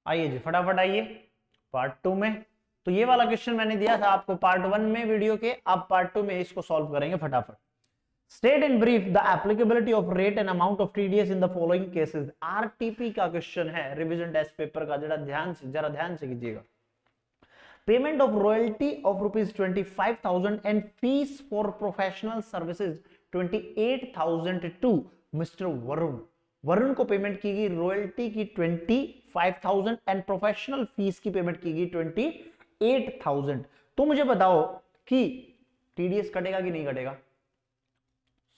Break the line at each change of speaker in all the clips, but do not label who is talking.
आइए जी फटाफट आइए पार्ट 2 में। तो ये वाला क्वेश्चन मैंने दिया था आपको पार्ट 1 में वीडियो के, आप पार्ट 2 में इसको सॉल्व करेंगे फटाफट। State in brief the applicability of rate and amount of TDS in the following cases. RTP का क्वेश्चन है, रिवीजन टेस्ट पेपर का, जरा ध्यान से कीजिएगा। Payment of royalty of ₹25,000 and fees for professional services 28,000 to mister Varun. Varun को payment की गई रॉयल्टी की 25,000 एंड प्रोफेशनल फीस की पेमेंट की गई 28,000। तो मुझे बताओ कि टीडीएस कटेगा कि नहीं कटेगा।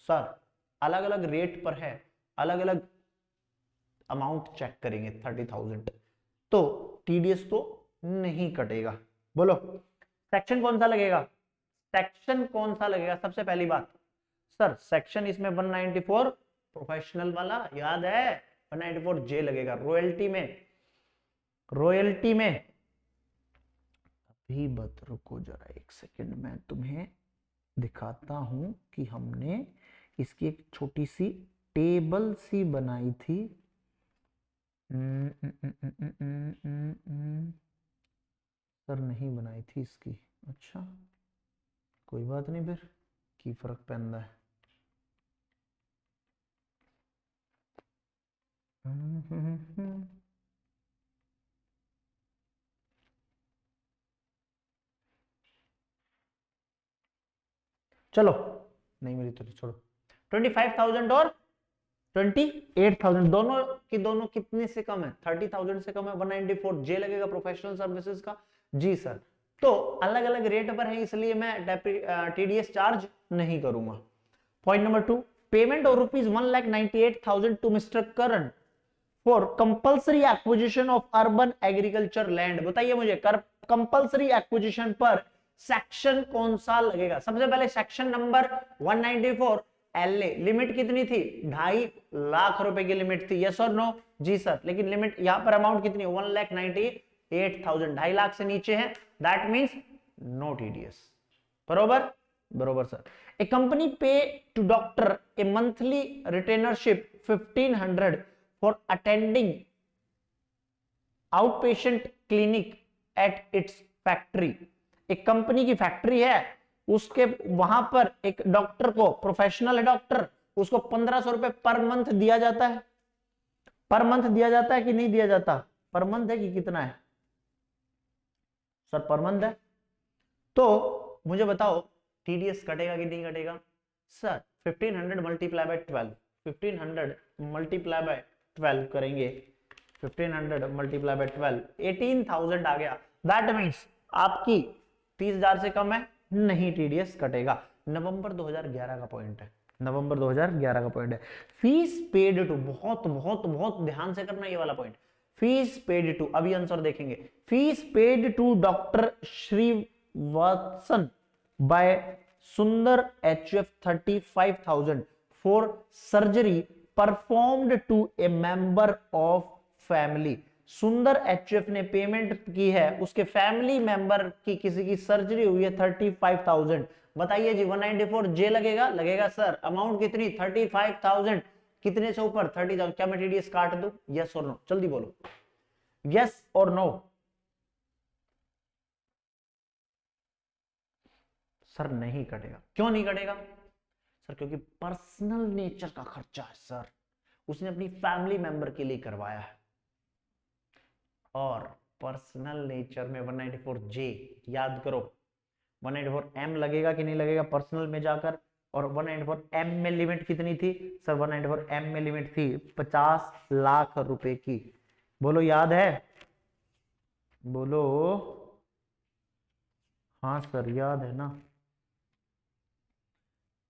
सर अलग अलग रेट पर है, अलग अलग अमाउंट चेक करेंगे 30,000, तो टीडीएस तो नहीं कटेगा। बोलो सेक्शन कौन सा लगेगा, सेक्शन कौन सा लगेगा। सबसे पहली बात सर सेक्शन इसमें 194 प्रोफेशनल वाला याद है, 194 जे लगेगा। रॉयल्टी में अभी बत रुको जरा एक सेकंड, मैं तुम्हें दिखाता हूं कि हमने इसकी एक छोटी सी टेबल सी बनाई थी। सर नहीं बनाई थी इसकी, अच्छा कोई बात नहीं, फिर की फर्क पैंदा है। चलो नहीं मिली तो छोड़ो। 25,000 और 28,000 दोनों की दोनों कितने से कम है, 30,000 से कम है। 194 जे लगेगा प्रोफेशनल सर्विसेज का। जी सर, तो अलग अलग रेट पर है इसलिए मैं टीडीएस चार्ज नहीं करूंगा। Point number 2, payment of ₹1,98,000 to mister Karan for compulsory acquisition of urban agriculture land. बताइए मुझे कंपल्सरी एक्विजिशन पर सेक्शन कौन सा लगेगा। सबसे पहले सेक्शन नंबर 194 एलए, लिमिट कितनी थी, 2.5 लाख रुपए की लिमिट थी। यस और नो। जी सर, लेकिन लिमिट यहां पर अमाउंट कितनी है, 1,98,000, 2.5 लाख से नीचे है, दैट मींस नो टीडीएस। बरोबर बरोबर sir. A company pay to doctor a monthly retainership 1,500 for attending outpatient clinic at its factory. एक कंपनी की फैक्ट्री है, उसके वहां पर एक डॉक्टर को, प्रोफेशनल है डॉक्टर, उसको 1,500 रुपए पर मंथ दिया जाता है। पर मंथ दिया जाता है कि नहीं दिया जाता, पर मंथ है कि कितना है सर, पर मंथ है। तो मुझे बताओ टीडीएस कटेगा कि नहीं कटेगा। Sir 1,500 multiply by 12, 1,500 multiply by 12 करेंगे, 1,500 मल्टीप्लाई बाय 12 18,000 आ गया। दैट मीन्स आपकी 30,000 से कम है, नहीं टीडीएस कटेगा। नवंबर 2011 का पॉइंट है, नवंबर 2011 का पॉइंट है। फीस पेड टू, बहुत बहुत बहुत ध्यान से करना ये वाला पॉइंट, फीस पेड टू, अभी आंसर देखेंगे। Fees paid to doctor Srivatsan by Sundar HF 35,000 for surgery performed to a member of family. Sundar HF ने पेमेंट की है, उसके फैमिली मेंबर की किसी की सर्जरी हुई है 35,000। बताइए जी 194 जे लगेगा, लगेगा सर। अमाउंट कितनी, 35,000, कितने से ऊपर 30,000। क्या मैं टीडीएस काट दूं, यस और नो, जल्दी बोलो यस और नो। सर नहीं कटेगा, क्यों नहीं कटेगा सर, क्योंकि पर्सनल नेचर का खर्चा है सर, उसने अपनी फैमिली मेंबर के लिए करवाया है। और पर्सनल नेचर में 194 जे याद करो, 194 एम लगेगा कि नहीं लगेगा पर्सनल में जाकर। और 194 एम में लिमिट कितनी थी सर, 194 एम में लिमिट थी 50 लाख रुपए की। बोलो याद है, बोलो हाँ सर याद है ना।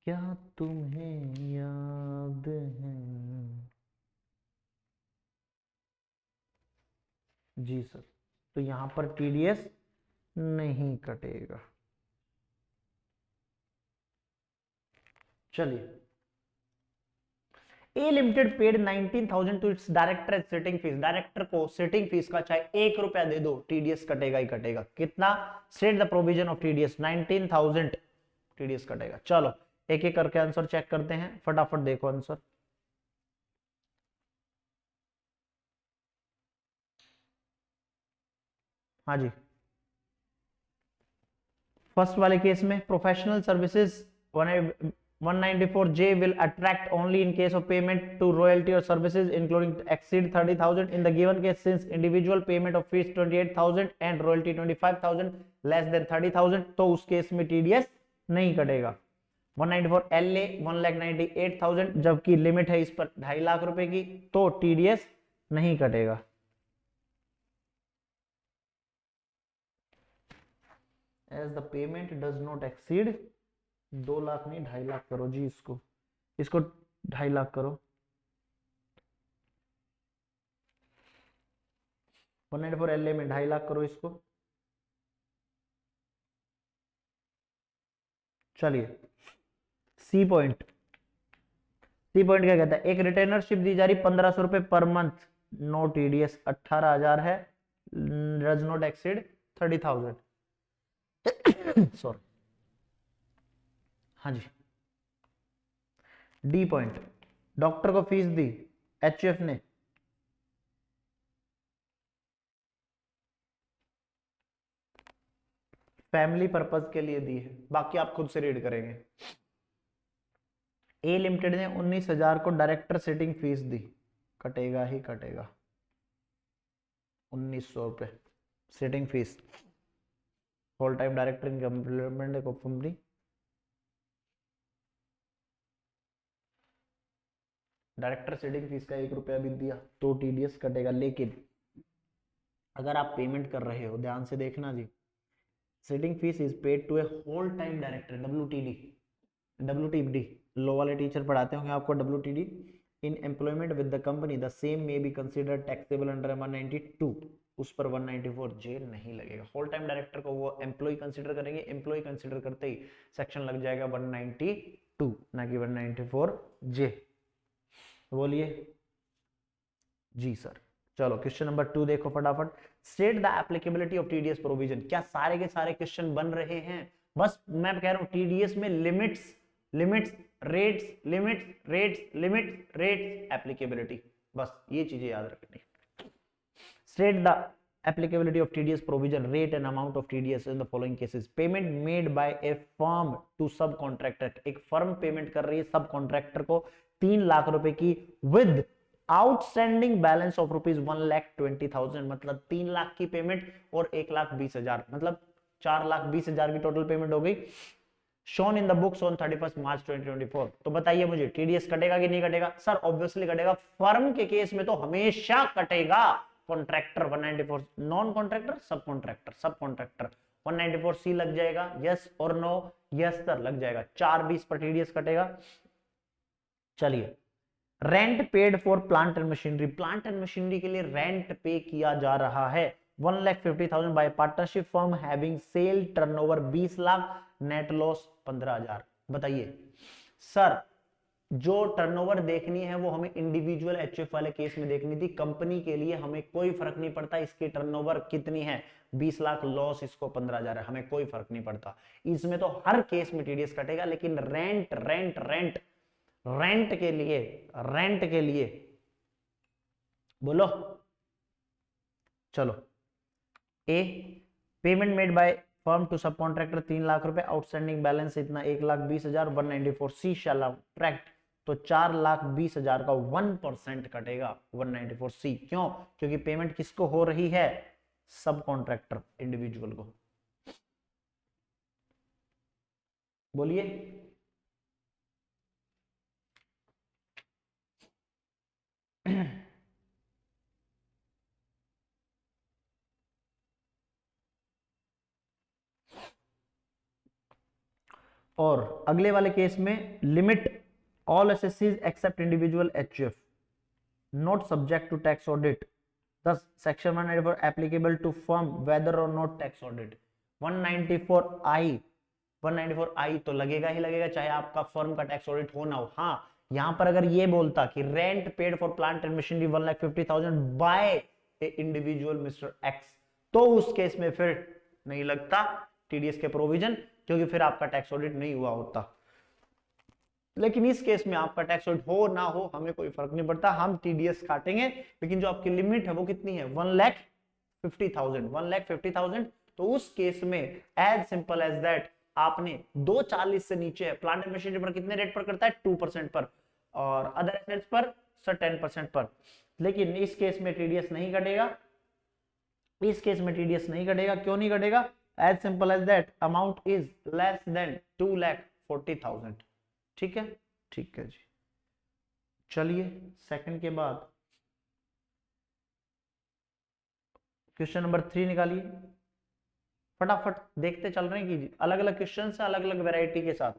क्या तुम्हें याद है, जी सर। तो यहां पर टीडीएस नहीं कटेगा। चलिए, A limited paid 19,000 to its director as sitting fees. Director को सिटिंग फीस का चाहे 1 रुपया दे दो, टीडीएस कटेगा ही कटेगा। कितना, state the provision of TDS, 19,000 TDS कटेगा। चलो एक एक करके आंसर चेक करते हैं, फटाफट देखो आंसर। हाँ जी, फर्स्ट वाले केस में professional services 194J will attract only in case of payment to royalty or services including exceed 30,000 in the given case, since individual payment of fees 28,000 and royalty 25,000 less than 30,000, तो उस case में TDS नहीं कटेगा। 194LA 1,98,000 जबकि limit है इस पर 2.5 लाख रुपए की, तो TDS नहीं कटेगा। As the payment does not exceed 2 lakh नहीं 2.5 लाख करो जी, इसको 2.5 लाख करो। 194LA में 2.5 लाख करो इसको। चलिए सी पॉइंट क्या कहता है, एक रिटेनरशिप दी जा रही 1,500 रुपए पर मंथ, नो TDS, 18,000 है, डज नॉट एक्सीड 30,000। सॉरी, हाँ जी। डी पॉइंट, डॉक्टर को फीस दी HF ने, फैमिली पर्पज के लिए दी है, बाकी आप खुद से रीड करेंगे। ए लिमिटेड ने 19,000 को डायरेक्टर सिटिंग फीस दी, कटेगा ही कटेगा 1,900 रुपए sitting fees, whole time director in complement company. Director sitting fees का 1 रुपया भी दिया तो TDS कटेगा। लेकिन अगर आप पेमेंट कर रहे हो, ध्यान से देखना जी, sitting fees is paid to a whole time director, WTD, लो वाले टीचर पढ़ाते होंगे आपको WTD, in employment with the company, the same may be considered taxable under 192, उस पर 194J नहीं लगेगा। होल टाइम डायरेक्टर को वो एम्प्लॉय कंसीडर करेंगे, एम्प्लॉय कंसीडर करते ही सेक्शन लग जाएगा 192 ना कि 194J। बोलिए जी सर। चलो क्वेश्चन नंबर 2 देखो फटाफट। State the applicability of TDS provision. क्या सारे के सारे क्वेश्चन बन रहे हैं? बस मैं कह रहा हूं TDS में लिमिट्स एप्लीकेबिलिटी, बस ये चीजें याद रखनी। State the applicability of TDS provision, rate and amount of TDS in the following cases. Payment made by a firm to subcontractor, एक फर्म पेमेंट कर रही है सब कॉन्ट्रैक्टर को 3 लाख रुपए की विद आउटस्टैंडिंग बैलेंस ऑफ ₹1,20,000, मतलब 3 लाख की पेमेंट और 1,20,000, मतलब 4,20,000 की टोटल पेमेंट हो गई। Shown in the books on 31 मार्च 2024। तो बताइए मुझे TDS कटेगा कि नहीं कटेगा? सर ऑब्वियसली कटेगा, फर्म के केस में तो हमेशा कटेगा। कॉन्ट्रैक्टर 194, नॉन कॉन्ट्रैक्टर सब कॉन्ट्रैक्टर 194C लग जाएगा, यस और नो? यस सर लग जाएगा, 420 पर TDS कटेगा। चलिए, rent paid for plant and machinery, plant and machinery के लिए रेंट पे किया जा रहा है 1,50,000 by partnership firm having sale turnover 20 lakh, net loss 15,000। बताइए सर, जो टर्नओवर देखनी है वो हमें इंडिविजुअल HF वाले केस में देखनी थी, कंपनी के लिए हमें कोई फर्क नहीं पड़ता इसकी टर्नओवर कितनी है, 20 लाख, लॉस इसको 15,000 है, हमें कोई फर्क नहीं पड़ता। इसमें तो हर केस में TDS कटेगा, लेकिन रेंट के लिए बोलो। चलो, A payment made by firm to sub contractor 3 lakh रुपए, आउटस्टैंडिंग बैलेंस इतना 1,20,000, 194C शैल सब्ट्रैक्ट, तो 4,20,000 का 1% कटेगा 194C। क्यों? क्योंकि पेमेंट किसको हो रही है? सब कॉन्ट्रैक्टर इंडिविजुअल को। बोलिए और अगले वाले केस में limit all assessees except individual HF not subject to tax audit, thus section 194 applicable to firm whether or not tax audit। 194I तो लगेगा ही लगेगा, चाहे आपका फर्म का टैक्स ऑडिट हो ना हो। हाँ, यहां पर अगर ये बोलता कि rent paid for plant and machinery 1,50,000 by a individual mister X, तो उस केस में फिर नहीं लगता TDS के प्रोविजन, क्योंकि फिर आपका टैक्स ऑडिट नहीं हुआ होता। लेकिन इस केस में आपका टैक्स ऑडिट हो ना हो हमें कोई फर्क नहीं पड़ता, हम TDS काटेंगे, लेकिन जो आपकी लिमिट है वो कितनी है? 1,50,000 50,000, 1,50,000। तो उस केस में एज सिंपल एज दैट आपने 240 से नीचे है, प्लांट एंड मशीनरी पर कितने रेट पर करता है 2% पर, और अदर एसेट्स पर सर 10% पर। लेकिन इस केस में टीडीएस नहीं कटेगा, इस केस में टीडीएस नहीं कटेगा। क्यों नहीं कटेगा? As simple as that amount is less than 2,40,000। ठीक है, ठीक है जी। चलिए सेकंड के बाद क्वेश्चन नंबर 3 निकालिए, फटाफट देखते चल रहे हैं कि अलग अलग क्वेश्चन है अलग अलग वैरायटी के साथ।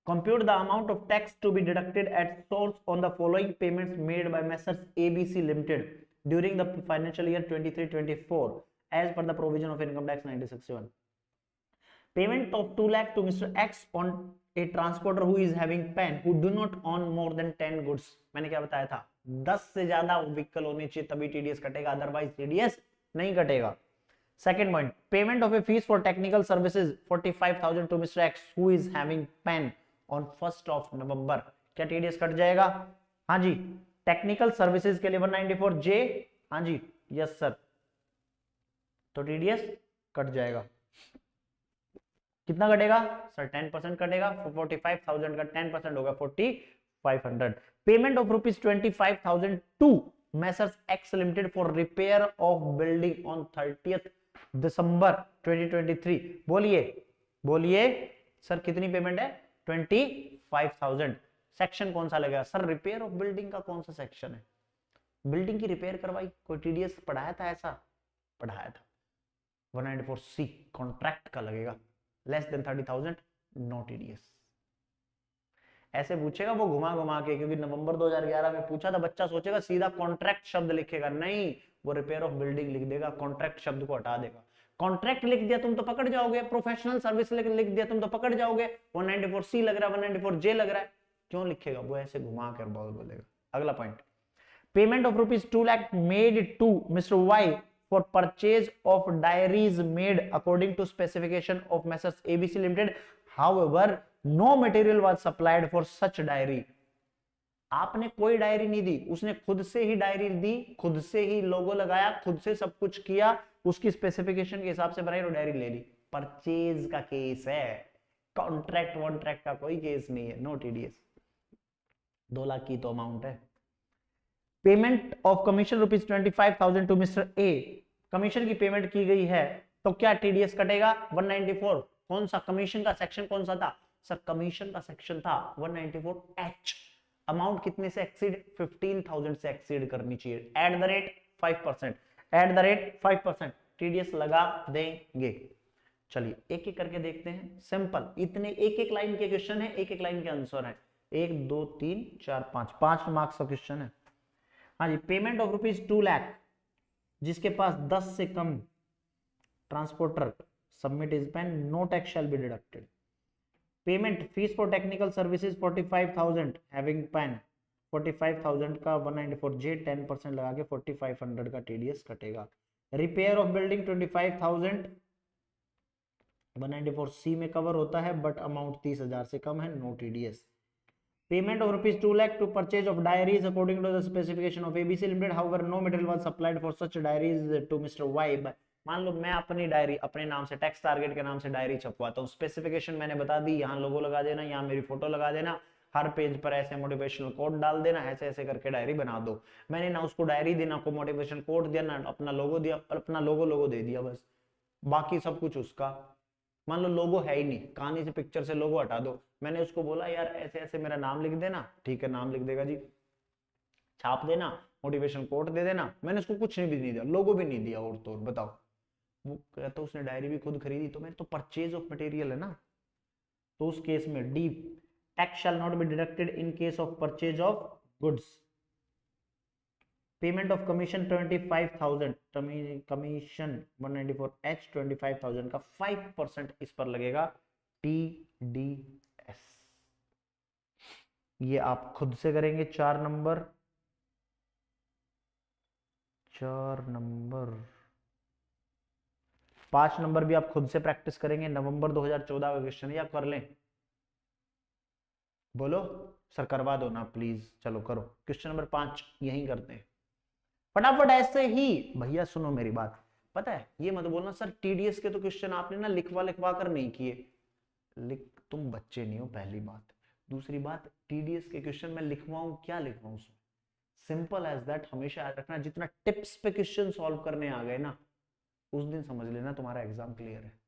Compute the amount of tax to be deducted at source on the following payments made by Messrs ABC Limited during the financial year 23-24 as per the provision of Income Tax 1961. Payment of 2 lakh to Mr. X on a transporter who is having PAN who do not own more than 10 goods. मैंने क्या बताया था? 10 से ज्यादा vehicle होने चाहिए तभी TDS कटेगा, अदरवाइज टीडीएस नहीं कटेगा। Second point, payment of a fees for technical services 45,000 to Mr. X who is having PAN on 1st of November. क्या टीडीएस कट जाएगा? हाँ जी। टेक्निकल सर्विसेज के लिए 194 जे, हाँ जी, यस सर, तो टीडीएस कट जाएगा। कितना कटेगा सर? 10% कटेगा। 45,000 का 10% होगा 4,500। Payment of ₹25,000 to Messrs X Limited for repair of building on 30th December 2023। बोलिए बोलिए सर कितनी पेमेंट है? 25,000। सेक्शन कौन सा लगेगा सर? रिपेयर ऑफ बिल्डिंग का कौन सा सेक्शन है? बिल्डिंग की रिपेयर करवाई, कोई टीडीएस पढ़ाया था? ऐसा पढ़ाया था। 194 सी कॉन्ट्रैक्ट का लगेगा, लेस देन 30,000 नो टीडीएस। ऐसे पूछेगा वो घुमा घुमा के, क्योंकि नवंबर 2011 में पूछा था, बच्चा सोचेगा सीधा कॉन्ट्रैक्ट शब्द लिखेगा, नहीं, वो रिपेयर ऑफ बिल्डिंग लिख देगा, कॉन्ट्रैक्ट शब्द को हटा देगा। कॉन्ट्रैक्ट लिख दिया तुम तो पकड़ जाओगे, प्रोफेशनल सर्विस लिख दिया तुम तो पकड़ जाओगे। 194 सी लग रहा है, 194 जे लग रहा है, क्यों लिखेगा वो? ऐसे घुमा कर बोलेगा। अगला point, payment of ₹2 lakh made to mister Y for purchase of diaries made according to specification of Messrs ABC Limited. However, no material was supplied for such diary. आपने कोई डायरी नहीं दी, उसने खुद से ही डायरी दी, खुद से ही लोगो लगाया, खुद से सब कुछ किया, उसकी स्पेसिफिकेशन के हिसाब से बनाई और डायरी ले ली। परचेज का केस है, कॉन्ट्रैक्ट वॉन्ट्रैक्ट का कोई केस नहीं है, नो टीडीएस। 2 लाख की तो अमाउंट है। Payment of commission ₹25,000 to mister A, commission की पेमेंट की गई है, तो क्या टीडीएस कटेगा? 194 कौन सा कमीशन का सेक्शन कौन सा था सर? कमीशन का सेक्शन था 194 एच। अमाउंट कितने से एक्सीड? 15,000 से एक्सीड करनी चाहिए। At the rate 5%, at the rate 5% TDS लगा देंगे। चलिए एक एक करके देखते हैं, सिंपल, इतने एक एक लाइन के क्वेश्चन है, एक एक लाइन के आंसर है। 1 2 3 4 5 मार्क्स का क्वेश्चन है। हाँ जी, पेमेंट ऑफ ₹2 lakh, जिसके पास 10 से कम transporter submit is PAN, no tax shall be deducted. Payment fees for technical services 45,000 having PAN, 45,000 का 194 जे 10% लगा के 4,500 का टीडीएस कटेगा। रिपेयर ऑफ बिल्डिंग 25,000 194 सी में कवर होता है, बट अमाउंट 30,000 से कम है, no TDS. Payment of ₹2 lakh to purchase of diaries according to the specification of ABC Limited. However, no material was supplied for such diaries to Mr. Y. मान लो मैं अपनी diary अपने नाम से, टैक्स टारगेट के नाम से डायरी छपवाता हूँ, स्पेसिफिकेशन मैंने बता दी, यहाँ लोगो लगा देना, यहाँ मेरी फोटो लगा देना, हर पेज पर ऐसे मोटिवेशनल कोड डाल देना, ऐसे ऐसे करके डायरी बना दो। मैंने ना उसको डायरी दी, ना को मोटिवेशनल कोड दिया, ना अपना लोगो दिया, अपना लोगो दे दिया, बस बाकी सब कुछ उसका। मान लो लोगो है ही नहीं, कहानी से पिक्चर से लोगो हटा दो, मैंने उसको बोला यार ऐसे ऐसे मेरा नाम लिख देना, ठीक है नाम लिख देगा जी, छाप देना, मोटिवेशन कोड दे देना, मैंने उसको कुछ नहीं भी नहीं दिया, लोगो भी नहीं दिया, और तो और बताओ, वो कहता उसने डायरी भी खुद खरीदी, तो मैंने तो परचेज ऑफ मटेरियल है ना, तो उस केस में D, tax shall not be deducted in case of purchase of goods. Payment of commission 25,000, commission 194 H 25,000 का 5% इस पर लगेगा, टीडीएस। ये आप खुद से करेंगे। 4 नंबर 5 नंबर भी आप खुद से प्रैक्टिस करेंगे। नवंबर 2014 का क्वेश्चन है, आप कर लें, बोलो सर करवा दो ना प्लीज, चलो करो। क्वेश्चन नंबर 5 यही करते हैं फटाफट ऐसे ही। भैया सुनो मेरी बात, पता है ये मत बोलना सर टीडीएस के तो क्वेश्चन आपने ना लिखवा लिखवा कर नहीं किए। तुम बच्चे नहीं हो पहली बात। दूसरी बात, टीडीएस के क्वेश्चन मैं लिखवाऊं क्या लिखवाऊं उसमें, सिंपल एज दैट। हमेशा याद रखना जितना टिप्स पे क्वेश्चन सॉल्व करने आ गए ना, उस दिन समझ लेना तुम्हारा एग्जाम क्लियर है।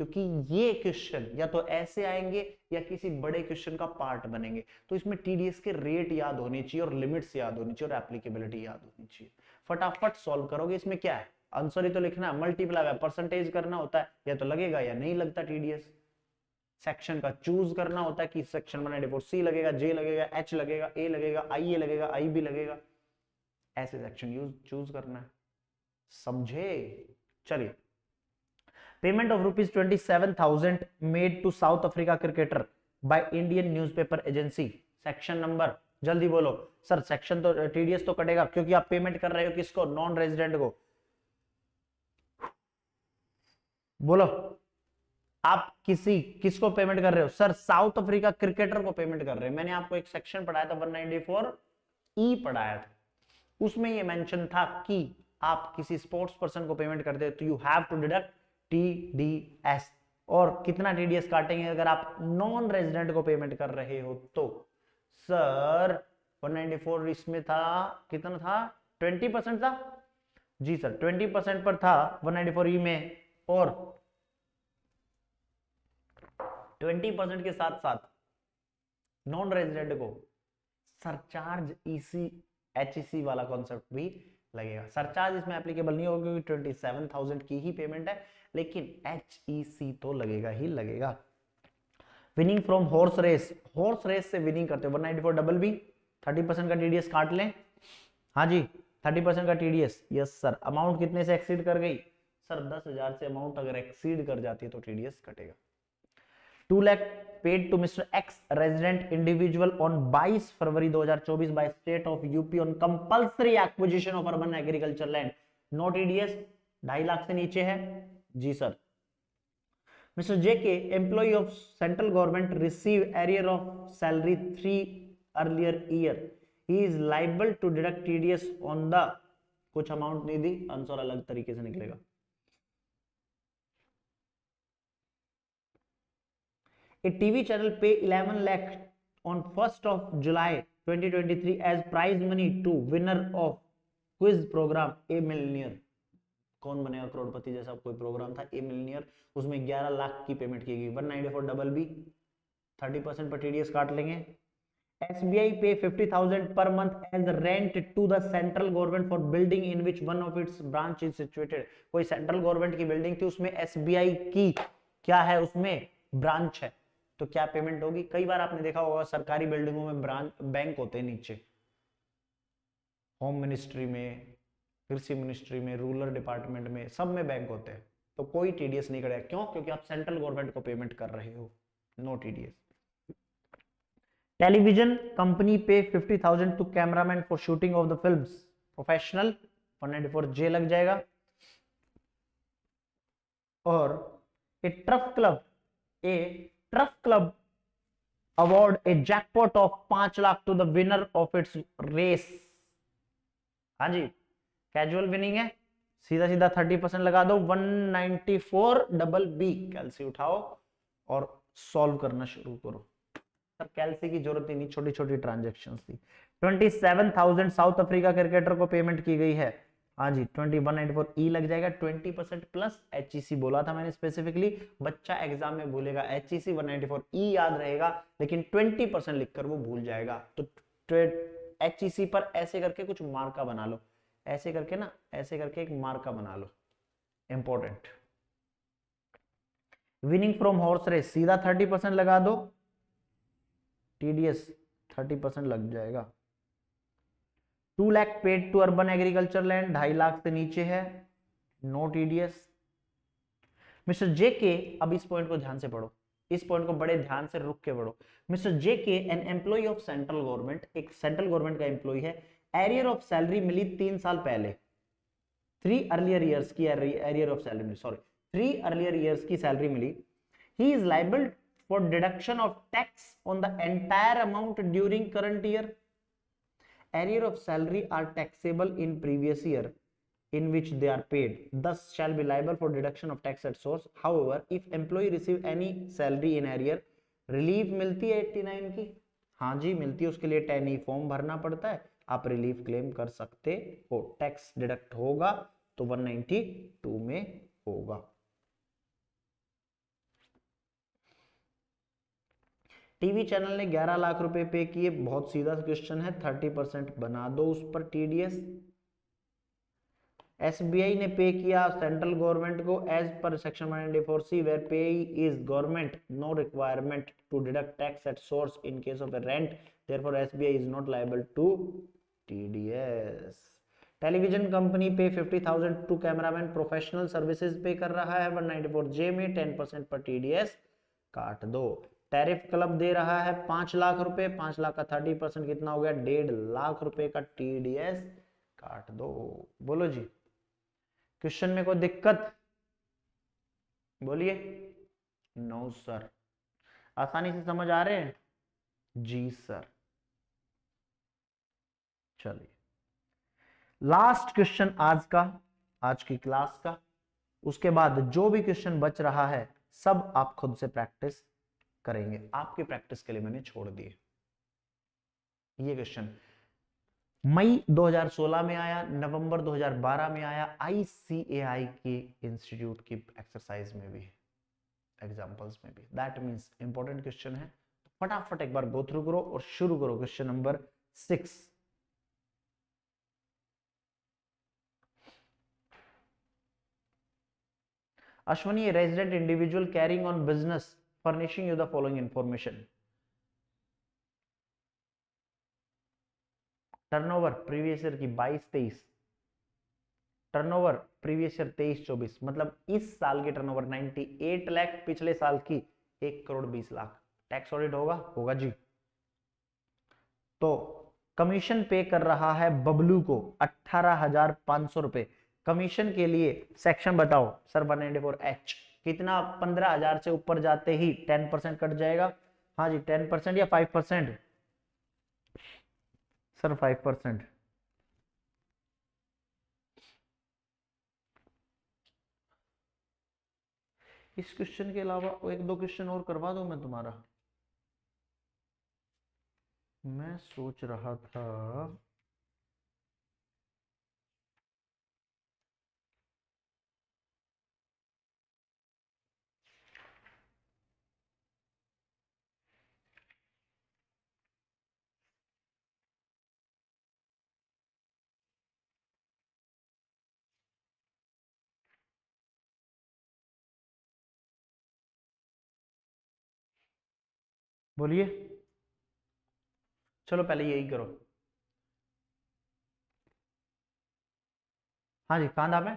क्योंकि ये क्वेश्चन या तो ऐसे आएंगे या किसी बड़े क्वेश्चन का पार्ट बनेंगे। तो इसमें टीडीएस के रेट याद होने चाहिए और लिमिट्स याद होनी चाहिए और एप्लीकेबिलिटी याद होनी चाहिए। फटाफट सॉल्व करोगे। इसमें क्या है, आंसर ही तो लिखना है, मल्टीप्लाई परसेंटेज करना होता है, या तो लगेगा या नहीं लगता टीडीएस। सेक्शन का चूज करना होता है कि सेक्शन 194 सी लगेगा, जे लगेगा, एच लगेगा, ए लगेगा, आई ए लगेगा, आई बी लगेगा, ऐसे सेक्शन चूज करना है। समझे? चलिए, payment of ₹27,000 made to South Africa cricketer by Indian newspaper agency. Section number जल्दी बोलो सर। सेक्शन तो टीडीएस तो कटेगा क्योंकि आप पेमेंट कर रहे हो किसको, नॉन रेजिडेंट को। बोलो आप किसको पेमेंट कर रहे हो? सर साउथ अफ्रीका क्रिकेटर को पेमेंट कर रहे हैं। मैंने आपको एक सेक्शन पढ़ाया था 194E पढ़ाया था, उसमें ये मेंशन था कि आप किसी स्पोर्ट्स पर्सन को पेमेंट करते हो तो you have to deduct TDS. और कितना टीडीएस काटेंगे अगर आप नॉन रेजिडेंट को पेमेंट कर रहे हो तो? सर 194 इसमें था, कितना था, 20% था जी सर, 20% पर था 194E में, और 20% के साथ साथ नॉन रेजिडेंट को सरचार्ज एचईसी वाला कॉन्सेप्ट भी लगेगा। सरचार्ज इसमें एप्लीकेबल नहीं होगा क्योंकि 27,000 की ही पेमेंट है, लेकिन एचईसी तो लगेगा ही लगेगा। विनिंग फ्रॉम हॉर्स रेस से विनिंग करते हो 194 बी, 30% का टीडीएस काट लें। हाँ जी 30% का टीडीएस, यस सर। अमाउंट कितने से एक्सीड कर गई? सर 10,000 से अमाउंट अगर एक्सीड कर जाती है तो टीडीएस कटेगा। 2 lakh paid to mister X resident individual on 22 February 2024 by state of UP on compulsory acquisition of urban agriculture land. No TDS, 2.5 lakh से नीचे है जी sir. Mister J K employ of central government receive arrear of salary 3 earlier year, he is liable to deduct TDS on the, कुछ amount नहीं दी, answer अलग तरीके से निकलेगा। A TV channel pay 11 lakh on 1st of July 2023 as prize money to winner of quiz program A Millionaire। कौन बनेगा करोड़पति जैसा कोई प्रोग्राम था A Millionaire, उसमें 11 लाख की पेमेंट की गई। 194 BB 30% पर टीडीएस काट लेंगे। SBI pay 50,000 per month as rent to the central government for building in which one of its branch is situated। कोई सेंट्रल गवर्नमेंट की बिल्डिंग थी, उसमें SBI की क्या है, उसमें ब्रांच है, तो क्या पेमेंट होगी? कई बार आपने देखा होगा सरकारी बिल्डिंगों में ब्रांच बैंक होते हैं नीचे, होम मिनिस्ट्री में, कृषि मिनिस्ट्री में, रूरल डिपार्टमेंट में, सब में बैंक होते हैं। तो कोई टीडीएस नहीं करेगा, क्यों? क्योंकि आप सेंट्रल गवर्नमेंट को पेमेंट कर रहे हो, no TDS. Television company pay 50,000 to cameraman for shooting of the films professional, 194J लग जाएगा। और a turf club award a jackpot of 5 lakh to the winner of its race. हाँ जी कैजुअल विनिंग है, सीधा सीधा 30% लगा दो। 194BB कैलसी उठाओ और सॉल्व करना शुरू करो। सर कैलसी की जरूरत ही नहीं, छोटी छोटी ट्रांजेक्शन्स थी। 27,000 साउथ अफ्रीका क्रिकेटर को पेमेंट की गई है। हाँ जी 194E लग जाएगा। 20% प्लस एचईसी बोला था मैंने स्पेसिफिकली, बच्चा एग्जाम में भूलेगा एचईसी 194E याद रहेगा, लेकिन 20% लिखकर वो भूल जाएगा। तो एचईसी पर ऐसे करके कुछ मार्का बना लो, ऐसे करके ना, ऐसे करके एक मार्का बना लो, important. Winning from horse race सीधा 30% लगा दो, टीडीएस 30% लग जाएगा। 2 lakh paid to urban agriculture land, 2.5 lakh से नीचे है, नो टीडीएस। मिस्टर जे के, अब इस पॉइंट को ध्यान से पढ़ो, इस पॉइंट को बड़े ध्यान से रुक के पढ़ो। Mister J K N employ of central government, एक सेंट्रल गवर्नमेंट का एम्प्लॉय है, एरियर ऑफ सैलरी मिली 3 साल पहले, 3 अर्लियर ईयर्स की एरियर ऑफ सैलरी मिली, सॉरी 3 अर्लियर ईयर्स की सैलरी मिली। He is liable for deduction of tax on the entire amount during current year. Arrear of salary are taxable in previous year in which they are paid, thus shall be liable for deduction of tax at source. However, if employee receive any salary in arrear, relief मिलती है 89 की, हाँ जी मिलती है, उसके लिए 10E form भरना पड़ता है, आप रिलीफ क्लेम कर सकते हो, टैक्स डिडक्ट होगा तो 192 में होगा। टीवी चैनल ने 11 लाख रुपए पे किए, बहुत सीधा क्वेश्चन है, 30% बना दो उस पर टीडीएस। एसबीआई ने पे किया सेंट्रल गवर्नमेंट को as per section 194C where pay is government, no requirement to deduct tax at source in case of a rent, therefore SBI is not liable to TDS. Television company pay 50,000 to cameraman professional services पे कर रहा है 194J में, 10% पर TDS काट दो। Tariff club दे रहा है 5 लाख रुपए, 5 लाख का 30% कितना हो गया, 1.5 लाख रुपए का टीडीएस काट दो। बोलो जी, क्वेश्चन में कोई दिक्कत? बोलिए। No sir. आसानी से समझ आ रहे हैं? जी सर। चलिए लास्ट क्वेश्चन आज का, आज की क्लास का, उसके बाद जो भी क्वेश्चन बच रहा है सब आप खुद से प्रैक्टिस करेंगे, आपकी प्रैक्टिस के लिए मैंने छोड़ दिए। ये क्वेश्चन मई 2016 में आया, नवंबर 2012 में आया, ICAI के इंस्टीट्यूट की एक्सरसाइज में भी, एग्जांपल्स में भी, दैट मींस इंपॉर्टेंट क्वेश्चन है। फटाफट एक बार गो थ्रू करो और शुरू करो question number 6। Ashwani, a resident individual carrying on business furnishing you the following information. Turnover previous year की 22-23, टर्नओवर प्रीवियस ईयर 23-24, मतलब इस साल की टर्नओवर 98 लाख, पिछले साल की 1,20,00,000। टैक्स ऑडिट होगा? होगा जी। तो कमीशन पे कर रहा है बबलू को 18,500 रुपए। कमीशन के लिए सेक्शन बताओ सर। 194H कितना? 15,000 से ऊपर जाते ही 10% कट जाएगा। हाँ जी 10% या 5%? सर 5%। इस क्वेश्चन के अलावा एक दो क्वेश्चन और करवा दूं मैं तुम्हारा। मैं सोच रहा था बोलिए। चलो पहले यही करो। हाँ जी कहां था मैं?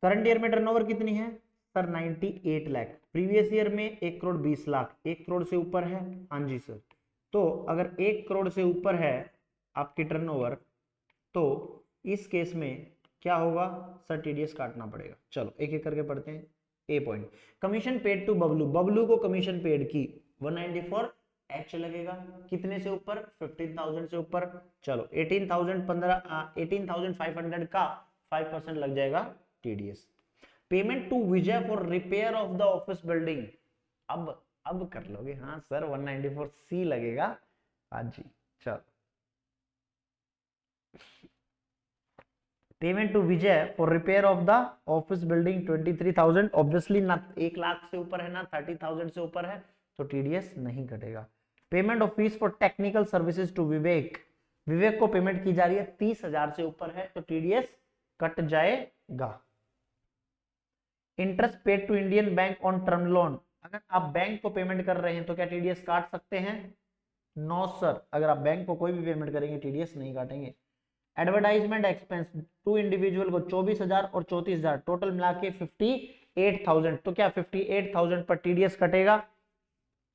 करंट ईयर में टर्नओवर कितनी है सर? 98 लाख। प्रीवियस ईयर में 1,20,00,000, 1 करोड़ से ऊपर है। हाँ जी सर। तो अगर 1 करोड़ से ऊपर है आपकी टर्नओवर, तो इस केस में क्या होगा सर? टीडीएस काटना पड़ेगा। चलो एक एक करके पढ़ते हैं। A point, commission paid to Bablu, Bablu को कमीशन पेड की 194H लगेगा। कितने से ऊपर? 15,000 से ऊपर। चलो 18,500 का 5% लग जाएगा TDS. Payment to Vijay for repair of the office building, अब कर लोगे? हाँ सर 194C लगेगा। हाँ जी चलो। Payment to Vijay for repair of the office building 23,000, obviously ना 1 लाख से ऊपर है ना 30,000 से ऊपर है, तो टीडीएस नहीं कटेगा। Payment of fees for technical services to Vivek, Vivek को पेमेंट की जा रही है 30,000 से ऊपर है, तो टीडीएस कट जाएगा। Interest paid to Indian bank on term loan, अगर आप बैंक को पेमेंट कर रहे हैं तो क्या टीडीएस काट सकते हैं? नो सर, अगर आप बैंक को कोई भी पेमेंट करेंगे टीडीएस नहीं काटेंगे। एडवर्टाइजमेंट एक्सपेंस टू इंडिविजुअल को 24,000 और 34,000, टोटल मिला के 58,000, तो क्या 58,000 पर टीडीएस कटेगा?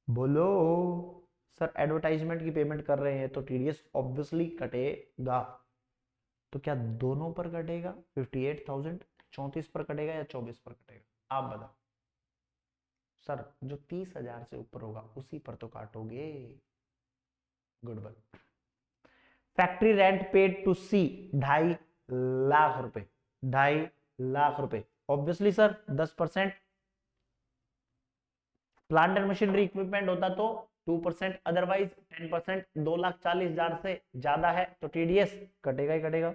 बोलो सर। एडवर्टाइजमेंट की पेमेंट कर रहे हैं तो टीडीएस ऑब्वियसली कटेगा। तो क्या दोनों पर कटेगा? 58,000 34 पर कटेगा या 24 पर कटेगा? आप बताओ। सर जो 30,000 से ऊपर होगा उसी पर तो काटोगे। Good one. Factory rent paid to C 2.5 lakh रुपए, 2.5 लाख रुपए। Obviously sir 10%। Plant and machinery equipment होता तो 2%, अदरवाइज 10%। 2,40,000 से ज्यादा है तो टीडीएस कटेगा ही कटेगा।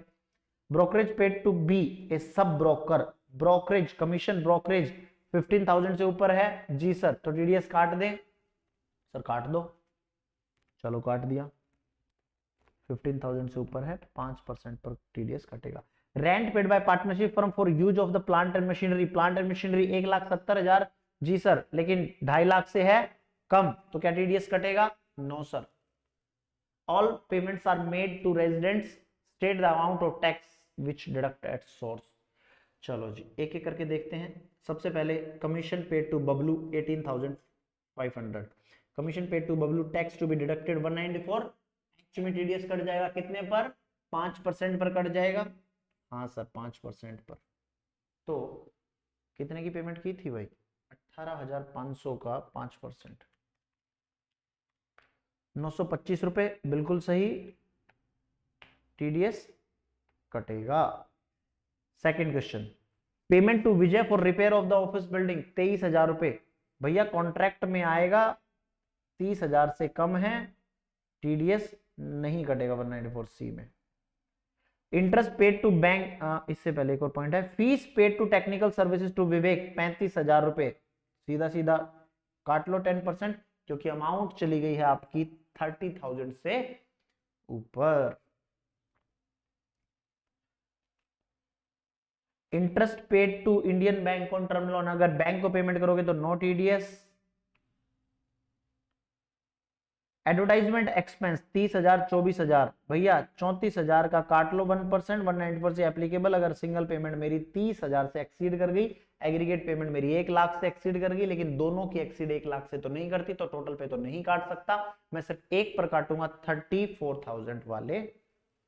Brokerage paid to B a sub broker, brokerage commission brokerage 15,000 से ऊपर है जी सर, तो टीडीएस काट दें सर, काट दो। चलो काट दिया। 15,000 से ऊपर है 5% पर टीडीएस कटेगा। Rent paid by partnership firm for use of the plant and machinery, plant and machinery 1,70,000 जी सर, लेकिन 2.5 लाख से है कम, तो क्या टीडीएस कटेगा? No sir. All payments are made to residents, state the amount of tax which deduct at source. चलो जी एक एक करके देखते हैं। सबसे पहले commission paid to Bablu 18,500, commission paid to Bablu, tax to be deducted 194। में टीडीएस कट जाएगा कितने पर? 5% पर कट जाएगा। हाँ सर 5% पर। तो कितने की पेमेंट की थी भाई? 18,500 का 5%, 925 रुपए, बिल्कुल सही, टीडीएस कटेगा। Second question, payment to Vijay for repair of the office building 23,000 रुपए। भैया कॉन्ट्रैक्ट में आएगा 30,000 से कम है, टीडीएस नहीं कटेगा 194C में। इंटरेस्ट पेड टू बैंक, इससे पहले एक और पॉइंट है, fees paid to technical services to Vivek 35,000 रुपए, सीधा सीधा काट लो 10%, क्योंकि अमाउंट चली गई है आपकी 30,000 से ऊपर। Interest paid to Indian bank on term loan, अगर बैंक को पेमेंट करोगे तो नो टीडीएस। एडवर्टाइजमेंट एक्सपेंस 30,000 24,000, भैया 34,000 का काट लो 1%, 194 से एप्लीकेबल। अगर सिंगल पेमेंट मेरी 30,000 से एक्सीड कर गई, एग्रीगेट पेमेंट मेरी 1 लाख से एक्सीड कर गई, लेकिन दोनों की एक्सीड 1 लाख से तो नहीं करती, तो टोटल पे तो नहीं काट सकता, मैं सिर्फ एक पर काटूंगा 34,000 वाले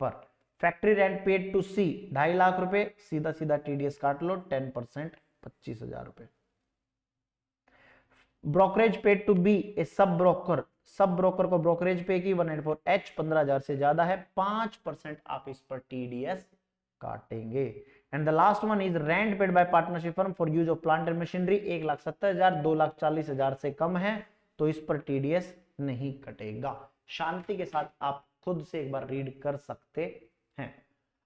पर। Factory rent paid to C 2.5 lakh रुपए, सीधा सीधा टीडीएस काट लो 10%, 25,000 रुपए। Brokerage paid to B a sub broker, sub broker को ब्रोकरेज पे की 194 एच 15,000 से ज्यादा है, 5% आप इस पर टीडीएस काटेंगे। And the last one is rent paid by partnership firm for use of plant and machinery 1,70,000, 2,40,000 से कम है, तो इस पर टीडीएस नहीं कटेगा। शांति के साथ आप खुद से एक बार रीड कर सकते हैं।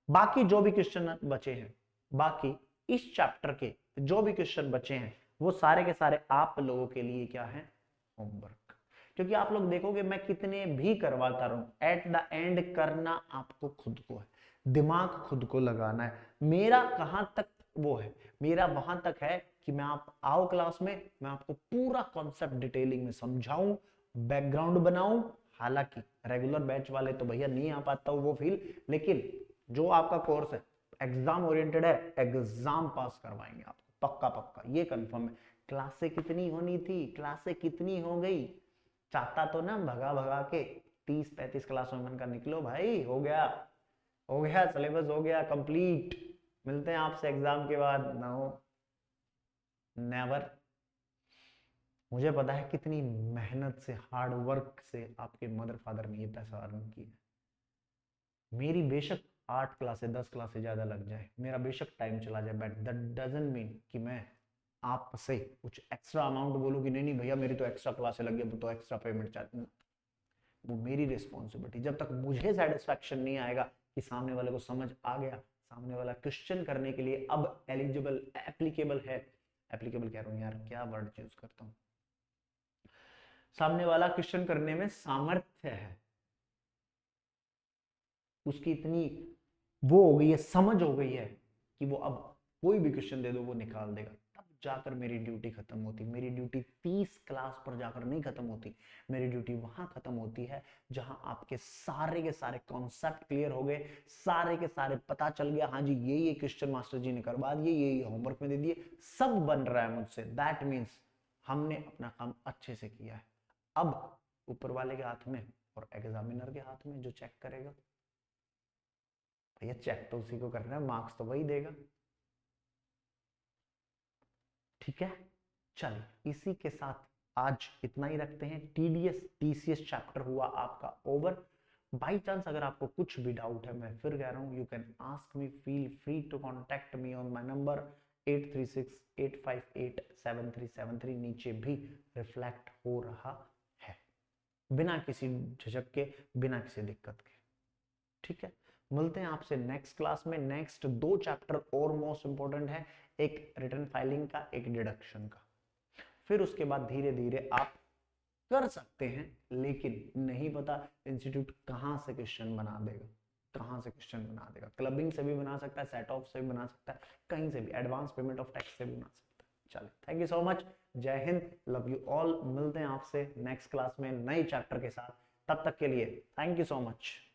बाकी जो भी क्वेश्चन बचे हैं, बाकी इस चैप्टर के जो भी क्वेश्चन बचे हैं, वो सारे के सारे आप लोगों के लिए क्या है? होमवर्क। क्योंकि आप लोग देखोगे मैं कितने भी करवाता रहूं, एट द एंड करना आपको खुद को है, दिमाग खुद को लगाना है। मेरा कहां तक वो है, मेरा वहां तक है कि मैं आप आओ क्लास में, मैं आपको पूरा कॉन्सेप्ट डिटेलिंग में समझाऊं, बैकग्राउंड बनाऊं। हालांकि रेगुलर बैच वाले तो भैया नहीं आ पाता वो फील, लेकिन जो आपका कोर्स है एग्जाम ओरिएंटेड है, एग्जाम पास करवाएंगे आपको पक्का पक्का, ये कंफर्म है। क्लासें कितनी होनी थी, क्लासें कितनी हो गई, चाहता तो ना भगा भगा के 30-35 क्लासों में, का निकलो भाई, हो गया सिलेबस हो गया कंप्लीट, मिलते हैं आपसे एग्जाम के बाद। No never. मुझे पता है कितनी मेहनत से, हार्ड वर्क से आपके मदर फादर ने ये पैसा अर्न किया। मेरी बेशक 8 क्लासे 10 क्लासे ज्यादा लग जाए, मेरा बेशक टाइम चला जाए, बट दैट डजंट मीन कि मैं आपसे कुछ एक्स्ट्रा अमाउंट बोलूं कि नहीं नहीं भैया मेरी तो एक्स्ट्रा क्लासे लग गई तो एक्स्ट्रा पेमेंट चाहिए। वो मेरी रिस्पॉन्सिबिलिटी। जब तक मुझे सेटिस्फैक्शन नहीं आएगा कि सामने वाले को समझ आ गया, सामने वाला क्वेश्चन करने के लिए अब एलिजिबल एप्लीकेबल है, एप्लीकेबल कह रहा हूं यार, क्या वर्ड चूज करता हूं, सामने वाला क्वेश्चन करने में सामर्थ्य है, उसकी इतनी वो हो गई है, समझ हो गई है कि वो अब कोई भी क्वेश्चन दे दो वो निकाल देगा, तब जाकर मेरी ड्यूटी खत्म होती। मेरी ड्यूटी 30 क्लास पर जाकर नहीं खत्म होती, मेरी ड्यूटी वहां खत्म होती है जहां आपके सारे के सारे कॉन्सेप्ट क्लियर हो गए, सारे के सारे पता चल गया, हाँ जी ये क्वेश्चन मास्टर जी ने करवा दिए, ये होमवर्क में दे दिए, सब बन रहा है मुझसे। दैट मीन्स हमने अपना काम अच्छे से किया है। अब ऊपर वाले के हाथ में और एग्जामिनर के हाथ में, जो चेक करेगा, भैया चेक तो उसी को करना है, मार्क्स तो वही देगा। ठीक है, चलिए इसी के साथ आज इतना ही रखते हैं। टीडीएस टीसीएस चैप्टर हुआ आपका ओवर। बाई चांस अगर आपको कुछ भी डाउट है, मैं फिर कह रहा हूं, you can ask me, feel free to contact me on my number 8368587373, नीचे भी रिफ्लेक्ट हो रहा है, बिना किसी झिझक के, बिना किसी दिक्कत के। ठीक है, मिलते हैं आपसे नेक्स्ट क्लास में। नेक्स्ट 2 चैप्टर और मोस्ट इंपॉर्टेंट है, एक रिटर्न फाइलिंग का, एक डिडक्शन का। फिर उसके बाद धीरे धीरे आप कर सकते हैं, लेकिन नहीं पता इंस्टीट्यूट कहां से क्वेश्चन बना देगा, कहां से क्वेश्चन बना देगा। क्लबिंग से भी बना सकता है, सेट ऑफ से भी बना सकता है, कहीं से भी, एडवांस पेमेंट ऑफ टैक्स से भी बना सकता है। चलिए, थैंक यू सो मच, जय हिंद, लव यू ऑल। मिलते हैं आपसे नेक्स्ट क्लास में नए चैप्टर के साथ। तब तक के लिए थैंक यू सो मच।